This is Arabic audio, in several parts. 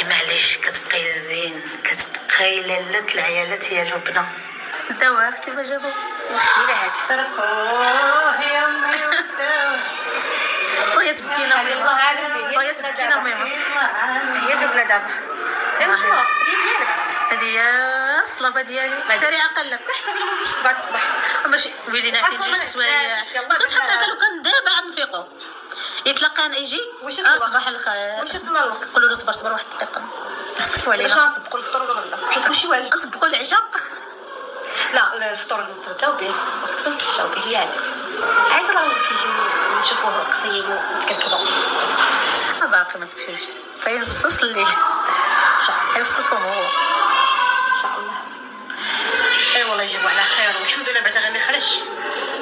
ولكن معليش كتبقاي زين، كتبقاي لاله العيالات يا لبنى. داوها اختي ما جابو مشكله هادي سرقوه يا امي وهي تبكينا الله عالم به وهي تبكينا ميمه. هي البنه دابا ايوا شنو ديالك هادي هي الصلابه ديالي سريعه قلب كنحسب لهم واش بعد الصباح ماشي ويلي نعسين جوج سوايع بس حنا قالوا كان دابا عاد نفيقوا يتلقانا يجي صباح الخير. واش طلع الوقت قولوا له صبر واحد الدقيقه نسكتوا باش علينا نسبقوا الفطور ولا الغدا حيت كلشي واجد. نسبقوا العشاء. لا الفطور نتغداو به وسكتو نتعشاو به هي هادي عيط الراجل كيجيو نشوفوه قصيم وتكركبوا باقي ما تمشيوش تينصص الليل يوصلكم هو ان شاء الله. اي والله يجيبوا على خير والحمد لله بعدا غير خرج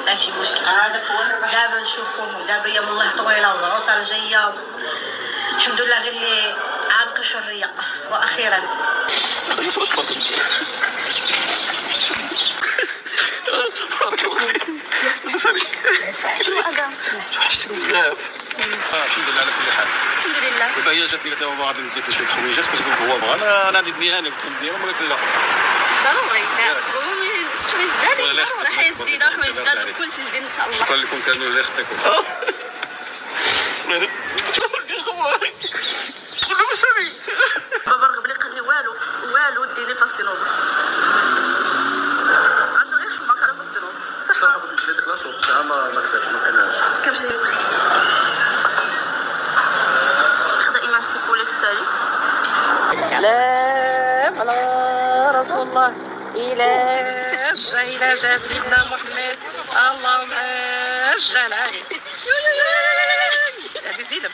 ماشي مشكل. هذاك هو الربح دابا نشوفوه دابا ايام الله طويله والعطله جايه الحمد لله غير اللي عانق الحريه واخيرا. شنو هذا؟ توحشتك بزاف. الحمد لله على كل حال. الحمد لله. دابا هي جات لي تا هو غادي ندير شي خويجات كتقول هو بغا انا غادي ندير انا كنت نديرهم ولكن لا ضروري ضروري شي حوايج جداد ضروري حياة جديدة حوايج جداد وكلشي جديد ان شاء الله. شكرا لكم كانوا الله يخطيكم. بابا رغب لي قال لي والو ديري فاسينوب عرفت غير حماك على فاسينوب صراحه باش نمشي لهاديك لاصوب الساعه ما كسبتش ما كانهاش. كنمشي خدا ايمان سيكولي في التالي. سلام على رسول الله إلى جا سيدنا محمد اللهم اجل عليه. هذه زينب.